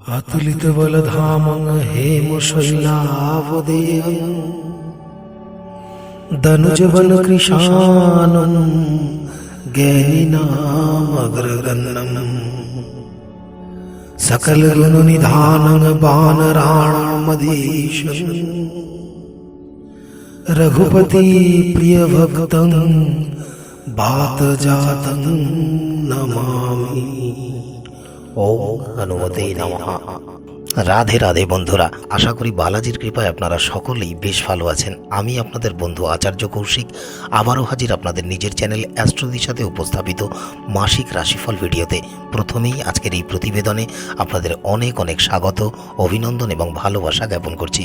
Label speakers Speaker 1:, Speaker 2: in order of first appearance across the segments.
Speaker 1: अतुलितबलधामं हेमशैलावदेयं दनुजवनकृशानं ज्ञानिनामग्रगण्यं सकलगुणनिधानं वानराणामधीशं रघुपति प्रियभक्तं वातजातं नमामि।
Speaker 2: ओम हनुमते नमः। রাধে রাধে বন্ধুরা, আশা করি বালাজির কৃপায় আপনারা সকলেই বেশ ভালো আছেন। আমি আপনাদের বন্ধু আচার্য কৌশিক আবারও হাজির আপনাদের নিজের চ্যানেল অ্যাস্ট্রোদির সাথে উপস্থাপিত মাসিক রাশিফল ভিডিওতে। প্রথমেই আজকের এই প্রতিবেদনে আপনাদের অনেক অনেক স্বাগত, অভিনন্দন এবং ভালোবাসা জ্ঞাপন করছি।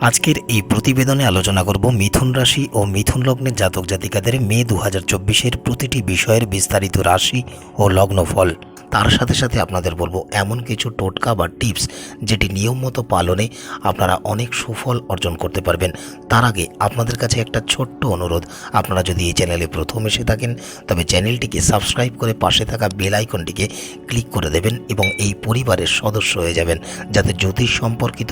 Speaker 2: আজকের এই প্রতিবেদনে আলোচনা করব মিথুন রাশি ও মিথুন লগ্নের জাতক জাতিকাদের মে 2024-এর প্রতিটি বিষয়ের বিস্তারিত রাশি ও লগ্নফল। তার সাথে সাথে আপনাদের বলবো এমন কিছু টোটকা বা টিপস যেটি নিয়ম মতো পালনে আপনারা অনেক সুফল অর্জন করতে পারবেন। তার আগে আপনাদের কাছে একটা ছোট্ট অনুরোধ, আপনারা যদি এই চ্যানেলে প্রথম এসে থাকেন তবে চ্যানেলটিকে সাবস্ক্রাইব করে পাশে থাকা বেল আইকনটিকে ক্লিক করে দেবেন এবং এই পরিবারের সদস্য হয়ে যাবেন, যাতে জ্যোতিষ সম্পর্কিত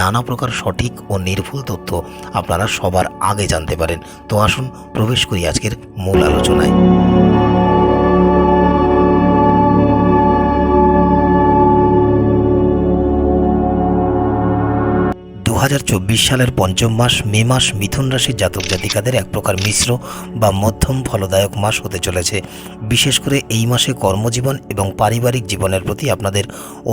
Speaker 2: নানা প্রকার সঠিক ও নির্ভুল তথ্য আপনারা সবার আগে জানতে পারেন। তো আসুন প্রবেশ করি আজকের মূল আলোচনায়। 2024 সালের পঞ্চম মাস মে মাস মিথুন রাশির জাতক জাতিকাদের এক প্রকার মিশ্র বা মধ্যম ফলদায়ক মাস হতে চলেছে। বিশেষ করে এই মাসে কর্মজীবন এবং পারিবারিক জীবনের প্রতি আপনাদের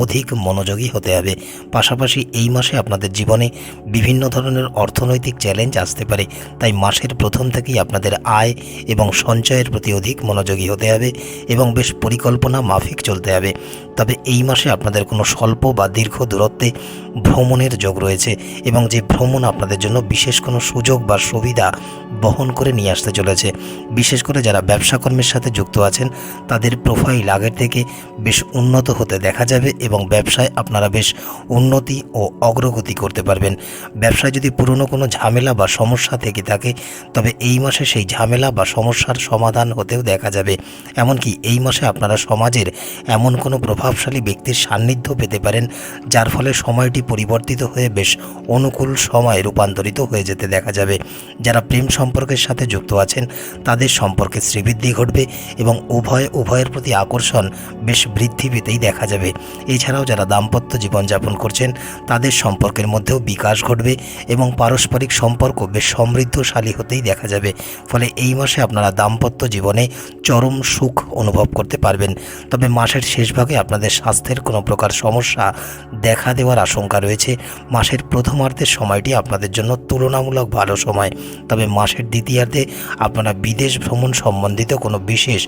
Speaker 2: অধিক মনোযোগী হতে হবে। পাশাপাশি এই মাসে আপনাদের জীবনে বিভিন্ন ধরনের অর্থনৈতিক চ্যালেঞ্জ আসতে পারে, তাই মাসের প্রথম থেকেই আপনাদের আয় এবং সঞ্চয়ের প্রতি অধিক মনোযোগী হতে হবে এবং বেশ পরিকল্পনা মাফিক চলতে হবে। তবে এই মাসে আপনাদের কোনো স্বল্প বা দীর্ঘ দূরত্বে ভ্রমণের যোগ রয়েছে এবং যে ভ্রমণ আপনাদের জন্য বিশেষ কোনো সুযোগ বা সুবিধা বহন করে নিয়ে আসতে চলেছে। বিশেষ করে যারা ব্যবসা কর্মের সাথে যুক্ত আছেন তাদের প্রোফাইল আগের থেকে বেশ উন্নত হতে দেখা যাবে এবং ব্যবসায় আপনারা বেশ উন্নতি ও অগ্রগতি করতে পারবেন। ব্যবসায় যদি পুরনো কোনো ঝামেলা বা সমস্যা থেকে থাকে তবে এই মাসে সেই ঝামেলা বা সমস্যার সমাধান হতেও দেখা যাবে। এমনকি এই মাসে আপনারা সমাজের এমন কোনো প্রভাবশালী ব্যক্তির সান্নিধ্য পেতে পারেন যার ফলে সময়টি পরিবর্তিত হয়ে বেশ অনুকূল সময়ে রূপান্তরিত হয়ে যেতে দেখা যাবে। যারা প্রেম সম্পর্কের সাথে যুক্ত আছেন তাদের সম্পর্কে শ্রীবৃদ্ধি ঘটবে এবং উভয়ের প্রতি আকর্ষণ বেশ বৃদ্ধি পেতেই দেখা যাবে। এছাড়াও যারা দাম্পত্য জীবনযাপন করছেন তাদের সম্পর্কের মধ্যেও বিকাশ ঘটবে এবং পারস্পরিক সম্পর্ক বেশ সমৃদ্ধশালী হতেই দেখা যাবে। ফলে এই মাসে আপনারা দাম্পত্য জীবনে চরম সুখ অনুভব করতে পারবেন। তবে মাসের শেষ ভাগে আপনাদের স্বাস্থ্যের কোনো প্রকার সমস্যা দেখা দেওয়ার আশঙ্কা রয়েছে। মাসের প্রথমার্ধের সময়টি আপনাদের জন্য তুলনামূলক ভালো সময়, তবে মাসের দ্বিতীয়ার্ধে আপনারা বিদেশ ভ্রমণ সম্বন্ধিত কোনো বিশেষ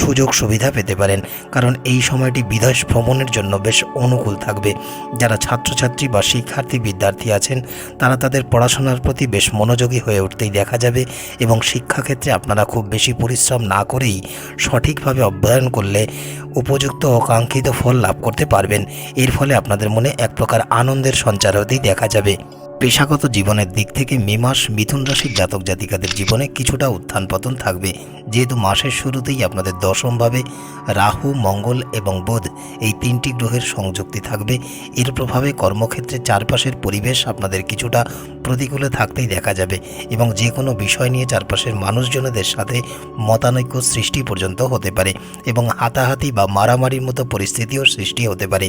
Speaker 2: সুযোগ সুবিধা পেতে পারেন, কারণ এই সময়টি বিদেশ ভ্রমণের জন্য বেশ অনুকূল থাকবে। যারা ছাত্রছাত্রী বা শিক্ষার্থী বিদ্যার্থী আছেন তারা তাদের পড়াশোনার প্রতি বেশ মনোযোগী হয়ে উঠতেই দেখা যাবে এবং শিক্ষাক্ষেত্রে আপনারা খুব বেশি পরিশ্রম না করেই সঠিকভাবে অধ্যয়ন করলে উপযুক্ত ও কাঙ্ক্ষিত ফল লাভ করতে পারবেন। এর ফলে আপনাদের মনে এক প্রকার আনন্দের সঞ্চার হতেই দেখা যাবে। পেশাগত জীবনের দিক থেকে মে মাস মিথুন রাশির জাতক জাতিকাদের জীবনে কিছুটা উত্থান পতন থাকবে, যেহেতু মাসের শুরুতেই আপনাদের দশমভাবে রাহু, মঙ্গল এবং বুধ এই তিনটি গ্রহের সংযুক্তি থাকবে। এর প্রভাবে কর্মক্ষেত্রে চারপাশের পরিবেশ আপনাদের কিছুটা প্রতিকূলে থাকতেই দেখা যাবে এবং যে কোনো বিষয় নিয়ে চারপাশের মানুষজনদের সাথে মতানৈক্য সৃষ্টি পর্যন্ত হতে পারে এবং হাতাহাতি বা মারামারির মতো পরিস্থিতিও সৃষ্টি হতে পারে।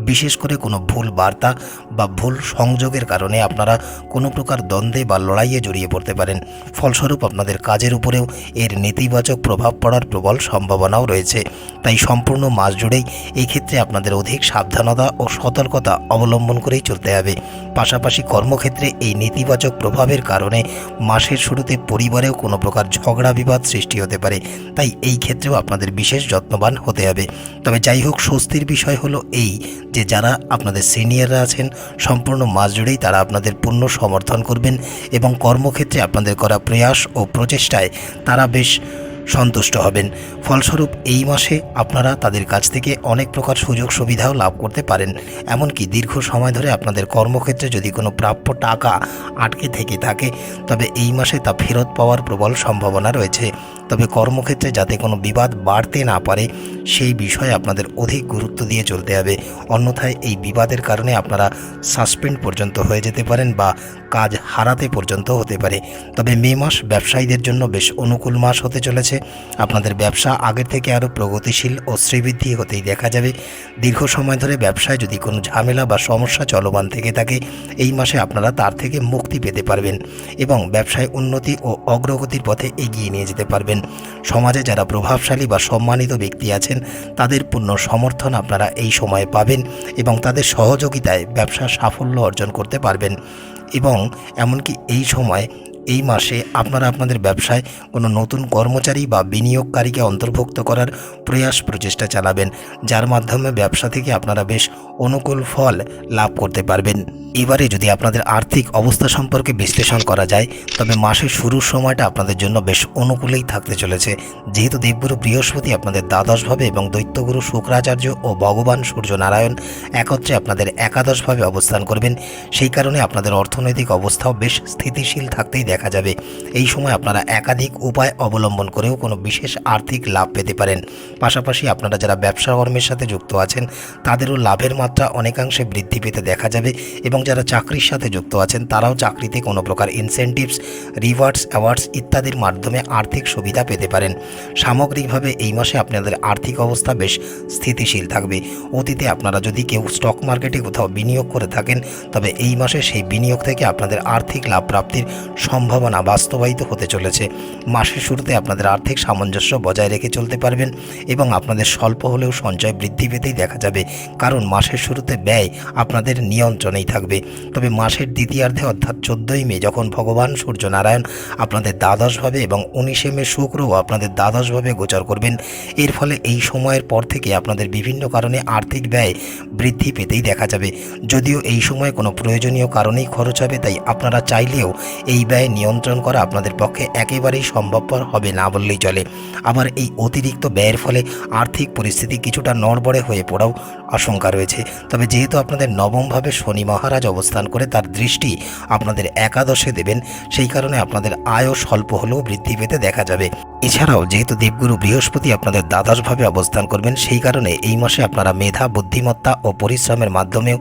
Speaker 2: বিশেষ করে কোনো ভুল বার্তা বা ভুল সংযোগের কারণে আপনারা কোনো প্রকার দ্বন্দ্বে বা লড়াইয়ে জড়িয়ে পড়তে পারেন। ফলস্বরূপ আপনাদের কাজের উপরেও এর নেতিবাচক প্রভাব পড়ার প্রবল সম্ভাবনাও রয়েছে। তাই সম্পূর্ণ মাস জুড়েই এই ক্ষেত্রে আপনাদের অধিক সাবধানতা ও সতর্কতা অবলম্বন করেই চলতে হবে। পাশাপাশি কর্মক্ষেত্রে এই নেতিবাচক প্রভাবের কারণে মাসের শুরুতে পরিবারেও কোনো প্রকার ঝগড়া বিবাদ সৃষ্টি হতে পারে, তাই এই ক্ষেত্রেও আপনাদের বিশেষ যত্নবান হতে হবে। তবে যাই হোক, স্বস্তির বিষয় হলো এই যে যারা আপনাদের সিনিয়ররা আছেন সম্পূর্ণ মাস জুড়েই তারা আপনাদের পূর্ণ সমর্থন করবেন এবং কর্মক্ষেত্রে আপনাদের করা প্রয়াস ও প্রচেষ্টায় তারা বেশ সন্তুষ্ট হবেন। ফলস্বরূপ এই মাসে আপনারা তাদের কাছ থেকে অনেক প্রকার সুযোগ সুবিধাও লাভ করতে পারেন। এমনকি দীর্ঘ সময় ধরে আপনাদের কর্মক্ষেত্রে যদি কোনো প্রাপ্য টাকা আটকে থেকে থাকে, তবে এই মাসে তা ফেরত পাওয়ার প্রবল সম্ভাবনা রয়েছে। তবে কর্মক্ষেত্রে যাতে কোনো বিবাদ বাড়তে না পারে সেই বিষয়ে আপনাদের অধিক গুরুত্ব দিয়ে চলতে হবে। অন্যথায় এই বিবাদের কারণে আপনারা সাসপেন্ড পর্যন্ত হয়ে যেতে পারেন বা কাজ হারাতে পর্যন্ত হতে পারে। তবে মে মাস ব্যবসায়ীদের জন্য বেশ অনুকূল মাস হতে চলেছে। আপনাদের ব্যবসা আগের থেকে আরও প্রগতিশীল ও শ্রীবৃদ্ধি হতেই দেখা যাবে। দীর্ঘ সময় ধরে ব্যবসায় যদি কোনো ঝামেলা বা সমস্যা চলমান থেকে থাকে, এই মাসে আপনারা তার থেকে মুক্তি পেতে পারবেন এবং ব্যবসায় উন্নতি ও অগ্রগতির পথে এগিয়ে নিয়ে যেতে পারবেন। সমাজে যারা প্রভাবশালী বা সম্মানিত ব্যক্তি আছেন তাদের পূর্ণ সমর্থন আপনারা এই সময়ে পাবেন এবং তাদের সহযোগিতায় ব্যবসার সাফল্য অর্জন করতে পারবেন। এবং এমনকি এই মাসে আপনারা আপনাদের ব্যবসায় কোনো নতুন কর্মচারী বা বিনিয়োগকারীকে অন্তর্ভুক্ত করার প্রচেষ্টা চালাবেন, যার মাধ্যমে ব্যবসা থেকে আপনারা বেশ অনুকূল ফল লাভ করতে পারবেন। এবারে যদি আপনাদের আর্থিক অবস্থা সম্পর্কে বিশ্লেষণ করা যায়, তবে মাসের শুরুর সময়টা আপনাদের জন্য বেশ অনুকূলেই থাকতে চলেছে। যেহেতু দেবগুরু বৃহস্পতি আপনাদের দ্বাদশভাবে এবং দৈত্যগুরু শুক্রাচার্য ও ভগবান সূর্যনারায়ণ একত্রে আপনাদের একাদশভাবে অবস্থান করবেন, সেই কারণে আপনাদের অর্থনৈতিক অবস্থাও বেশ স্থিতিশীল থাকতেই দেখা যাবে। এই সময় আপনারা একাধিক উপায় অবলম্বন করেও কোনো বিশেষ আর্থিক লাভ পেতে পারেন। পাশাপাশি আপনারা যারা ব্যবসা কর্মের সাথে যুক্ত আছেন তাদেরও লাভের মাত্রা অনেকাংশে বৃদ্ধি পেতে দেখা যাবে এবং যারা চাকরির সাথে যুক্ত আছেন তারাও চাকরিতে কোনো প্রকার ইনসেনটিভস, রিওয়ার্ডস, অ্যাওয়ার্ডস ইত্যাদির মাধ্যমে আর্থিক সুবিধা পেতে পারেন। সামগ্রিকভাবে এই মাসে আপনাদের আর্থিক অবস্থা বেশ স্থিতিশীল থাকবে। অতীতে আপনারা যদি কেউ স্টক মার্কেটে কোথাও বিনিয়োগ করে থাকেন, তবে এই মাসে সেই বিনিয়োগ থেকে আপনাদের আর্থিক লাভ প্রাপ্তির সম্ভাবনা বাস্তবায়িত হতে চলেছে। মাসের শুরুতে আপনাদের আর্থিক সামঞ্জস্য বজায় রেখে চলতে পারবেন এবং আপনাদের স্বল্প হলেও সঞ্চয় বৃদ্ধি পেতেই দেখা যাবে, কারণ মাসের শুরুতে ব্যয় আপনাদের নিয়ন্ত্রণেই থাকবে। তবে মাসের দ্বিতীয়ার্ধে অর্থাৎ 14ই মে যখন ভগবান সূর্যনারায়ণ আপনাদের দ্বাদশভাবে এবং 19শে মে শুক্রও আপনাদের দ্বাদশভাবে গোচর করবেন, এর ফলে এই সময়ের পর থেকে আপনাদের বিভিন্ন কারণে আর্থিক ব্যয় বৃদ্ধি পেতেই দেখা যাবে। যদিও এই সময় কোনো প্রয়োজনীয় কারণেই খরচ হবে, তাই আপনারা চাইলেও এই ব্যয় নিয়ন্ত্রণ করা আপনাদের পক্ষে একেবারেই সম্ভবপর হবে না বললেই চলে। আবার এই অতিরিক্ত ব্যয়ের ফলে আর্থিক পরিস্থিতি কিছুটা নড়বড়ে হয়ে পড়াও আশঙ্কা রয়েছে। তবে যেহেতু আপনাদের নবমভাবে শনি মহারাজ অবস্থান করে তার দৃষ্টি আপনাদের একাদশে দেবেন, সেই কারণে আপনাদের আয়ও স্বল্প হলেও বৃদ্ধি পেতে দেখা যাবে। এছাড়াও যেহেতু দেবগুরু বৃহস্পতি আপনাদের দ্বাদশভাবে অবস্থান করবেন, সেই কারণে এই মাসে আপনারা মেধা, বুদ্ধিমত্তা ও পরিশ্রমের মাধ্যমেও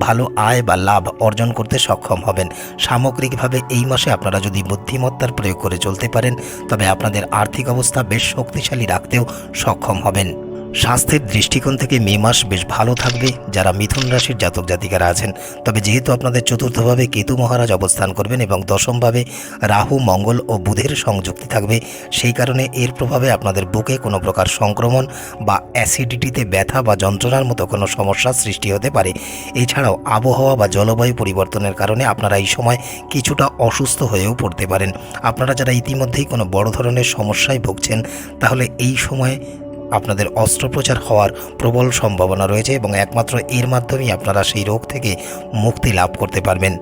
Speaker 2: ভালো আয় বা লাভ অর্জন করতে সক্ষম হবেন। সামগ্রিকভাবে এই মাসে আপনারা যদি বুদ্ধিমত্তার প্রয়োগ করে চলতে পারেন, তবে আপনাদের আর্থিক অবস্থা বেশ শক্তিশালী রাখতেও সক্ষম হবেন। স্বাস্থ্যের দৃষ্টিকোণ থেকে মে মাস বেশ ভালো থাকবে যারা মিথুন রাশির জাতক জাতিকারা আছেন। তবে যেহেতু আপনাদের চতুর্থভাবে কেতু মহারাজ অবস্থান করবেন এবং দশমভাবে রাহু, মঙ্গল ও বুধের সংযুক্তি থাকবে, সেই কারণে এর প্রভাবে আপনাদের বুকে কোনো প্রকার সংক্রমণ বা অ্যাসিডিটিতে ব্যথা বা যন্ত্রণার মতো কোনো সমস্যার সৃষ্টি হতে পারে। এছাড়াও আবহাওয়া বা জলবায়ু পরিবর্তনের কারণে আপনারা এই সময় কিছুটা অসুস্থ হয়েও পড়তে পারেন। আপনারা যারা ইতিমধ্যেই কোনো বড় ধরনের সমস্যায় ভুগছেন, তাহলে এই সময় আপনাদের অস্ত্রোপচার হওয়ার প্রবল সম্ভাবনা রয়েছে এবং একমাত্র এর মাধ্যমেই আপনারা সেই রোগ থেকে মুক্তি লাভ করতে পারবেন।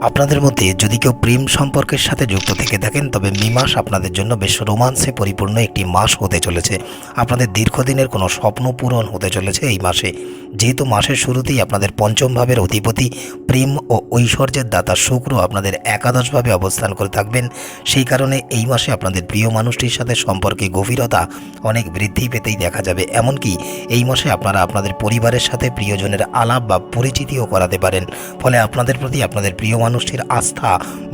Speaker 2: আপনাদের মধ্যে যদি কেউ প্রেম সম্পর্কের সাথে যুক্ত থেকে থাকেন, তবে মে মাস আপনাদের জন্য বেশ রোমান্সে পরিপূর্ণ একটি মাস হতে চলেছে। আপনাদের দীর্ঘদিনের কোনো স্বপ্ন পূরণ হতে চলেছে এই মাসে। যেহেতু মাসের শুরুতেই আপনাদের পঞ্চম ভাবের অধিপতি প্রেম ও ঐশ্বর্যের দাতা শুক্র আপনাদের একাদশভাবে অবস্থান করে থাকবেন, সেই কারণে এই মাসে আপনাদের প্রিয় মানুষটির সাথে সম্পর্কে গভীরতা অনেক বৃদ্ধি পেতেই দেখা যাবে। এমনকি এই মাসে আপনারা আপনাদের পরিবারের সাথে প্রিয়জনের আলাপ বা পরিচিতিও করাতে পারেন। ফলে আপনাদের প্রতি আপনাদের প্রিয় মানুষটির আস্থা,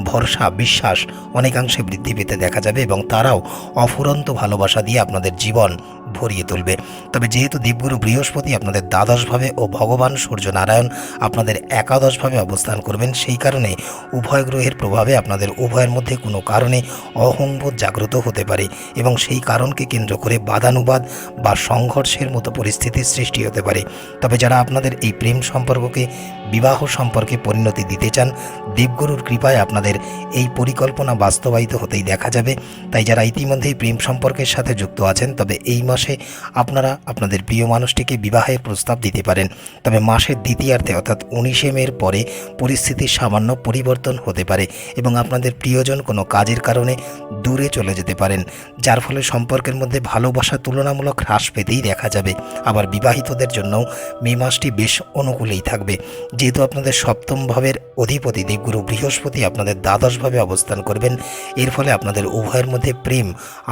Speaker 2: ভরসা, বিশ্বাস অনেকাংশে বৃদ্ধি পেতে দেখা যাবে এবং তারাও অফুরন্ত ভালোবাসা দিয়ে আপনাদের জীবন ভরিয়ে তুলবে। তবে যেহেতু দেবগুরু বৃহস্পতি আপনাদের দ্বাদশভাবে ও ভগবান সূর্যনারায়ণ আপনাদের একাদশভাবে অবস্থান করবেন, সেই কারণে উভয় গ্রহের প্রভাবে আপনাদের উভয়ের মধ্যে কোনো কারণে অহংবোধ জাগ্রত হতে পারে এবং সেই কারণকে কেন্দ্র করে বাদানুবাদ বা সংঘর্ষের মতো পরিস্থিতির সৃষ্টি হতে পারে। তবে যারা আপনাদের এই প্রেম সম্পর্ককে বিবাহ সম্পর্কে পরিণতি দিতে চান, দেবগুরুর কৃপায় আপনাদের এই পরিকল্পনা বাস্তবায়িত হতেই দেখা যাবে। তাই যারা ইতিমধ্যেই প্রেম সম্পর্কের সাথে যুক্ত আছেন, তবে এই মাসে আপনারা আপনাদের প্রিয় মানুষটিকে বিবাহের প্রস্তাব দিতে পারেন। তবে মাসের দ্বিতীয়ার্ধে অর্থাৎ 19শে মের পরে পরিস্থিতির সামান্য পরিবর্তন হতে পারে এবং আপনাদের প্রিয়জন কোনো কাজের কারণে দূরে চলে যেতে পারেন, যার ফলে সম্পর্কের মধ্যে ভালোবাসা তুলনামূলক হ্রাস পেতেই দেখা যাবে। আবার বিবাহিতদের জন্যও মে মাসটি বেশ অনুকূলেই থাকবে, যেহেতু আপনাদের সপ্তম ভাবের অধিপতি দেবগুরু বৃহস্পতি আপনাদের দ্বাদশভাবে অবস্থান করবেন। এর ফলে আপনাদের উভয়ের মধ্যে প্রেম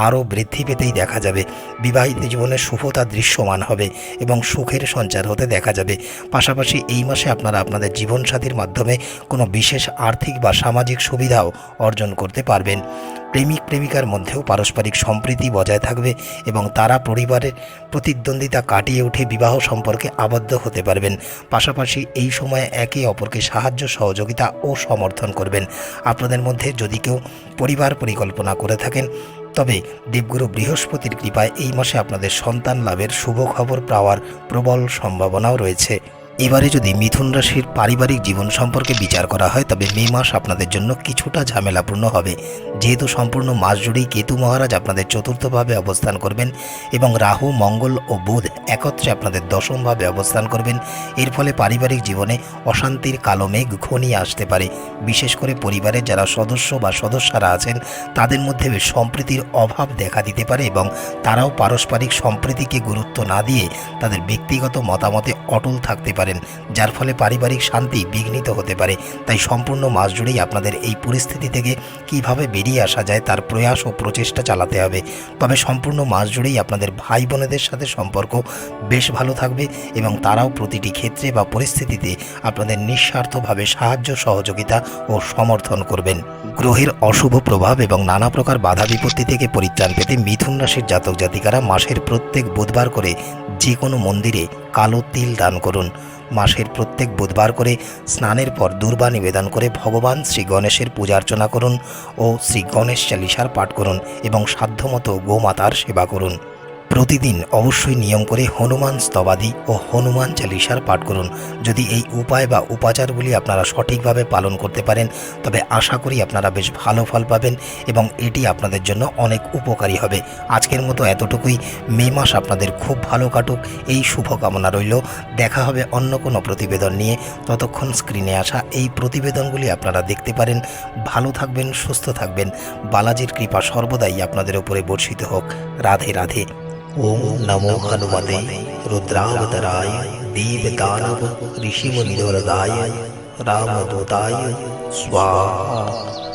Speaker 2: আরও বৃদ্ধি পেতেই দেখা যাবে। বিবাহিত জীবনে শুভতা দৃশ্যমান হবে এবং সুখের সঞ্চার হতে দেখা যাবে। পাশাপাশি এই মাসে আপনারা আপনাদের জীবনসাথীর মাধ্যমে কোনো বিশেষ আর্থিক বা সামাজিক সুবিধাও অর্জন করতে পারবেন। প্রেমিক প্রেমিকার মধ্যেও পারস্পরিক সম্প্রীতি বজায় থাকবে এবং তারা পরিবারের প্রতিদ্বন্দ্বিতা কাটিয়ে উঠে বিবাহ সম্পর্কে আবদ্ধ হতে পারবেন। পাশাপাশি এই সময়ে একে অপরকে সাহায্য সহযোগিতা ও সমর্থন করবেন। আপনাদের মধ্যে যদি কেউ পরিবার পরিকল্পনা করে থাকেন, তবে দেবগুরু বৃহস্পতির কৃপায় এই মাসে আপনাদের সন্তান লাভের শুভ খবর পাওয়ার প্রবল সম্ভাবনাও রয়েছে। এবারে যদি মিথুন রাশির পারিবারিক জীবন সম্পর্কে বিচার করা হয়, তবে মে মাস আপনাদের জন্য কিছুটা ঝামেলাপূর্ণ হবে, যেহেতু সম্পূর্ণ মাস জুড়েই কেতু মহারাজ আপনাদের চতুর্থভাবে অবস্থান করবেন এবং রাহু, মঙ্গল ও বুধ একত্রে আপনাদের দশমভাবে অবস্থান করবেন। এর ফলে পারিবারিক জীবনে অশান্তির কালো মেঘ ঘনিয়ে আসতে পারে। বিশেষ করে পরিবারের যারা সদস্য বা সদস্যরা আছেন, তাদের মধ্যে সম্প্রীতির অভাব দেখা দিতে পারে এবং তারাও পারস্পরিক সম্প্রীতিকে গুরুত্ব না দিয়ে তাদের ব্যক্তিগত মতামতে অটল থাকতে পারে, যার ফলে পারিবারিক শান্তি বিঘ্নিত হতে পারে। তাই সম্পূর্ণ মাস জুড়েই আপনাদের এই পরিস্থিতি থেকে কিভাবে বেরিয়ে আসা যায় তার প্রয়াস ও প্রচেষ্টা চালাতে হবে। তবে সম্পূর্ণ মাস জুড়েই আপনাদের ভাই বোনেদের সাথে সম্পর্ক বেশ ভালো থাকবে এবং তারাও প্রতিটি ক্ষেত্রে বা পরিস্থিতিতে আপনাদের নিঃস্বার্থভাবে সাহায্য সহযোগিতা ও সমর্থন করবেন। গ্রহের অশুভ প্রভাব এবং নানা প্রকার বাধা বিপত্তি থেকে পরিত্রাণ পেতে মিথুন রাশির জাতক জাতিকারা মাসের প্রত্যেক বুধবার করে যে কোনো মন্দিরে কালো তিল দান করুন। মাসের প্রত্যেক বুধবার করে স্নানের পর দুর্বা নিবেদন করে ভগবান শ্রী গণেশের পূজা অর্চনা করুন ও শ্রী গণেশ চালিসার পাঠ করুন এবং সাধ্যমতো গোমাতার সেবা করুন। প্রতিদিন অবশ্যই নিয়ম করে হনুমান স্তবাদি ও হনুমান চালিসার পাঠ করুন। যদি এই উপায় বা উপাচারগুলি আপনারা সঠিকভাবে পালন করতে পারেন, তবে আশা করি আপনারা বেশ ভালো ফল পাবেন এবং এটি আপনাদের জন্য অনেক উপকারী হবে। আজকের মতো এতটুকুই। মে মাস আপনাদের খুব ভালো কাটুক, এই শুভকামনা রইল। দেখা হবে অন্য কোনো প্রতিবেদন নিয়ে। ততক্ষণ স্ক্রিনে আসা এই প্রতিবেদনগুলি আপনারা দেখতে পারেন। ভালো থাকবেন, সুস্থ থাকবেন। বালাজির কৃপা সর্বদাই আপনাদের উপরে বর্ষিত হোক। রাধে রাধে।
Speaker 1: ওম নমো হনুমতে রুদ্রাবতারায় দেবদানব ঋষিমুনির্দায় রামদূতায় স্বাহা।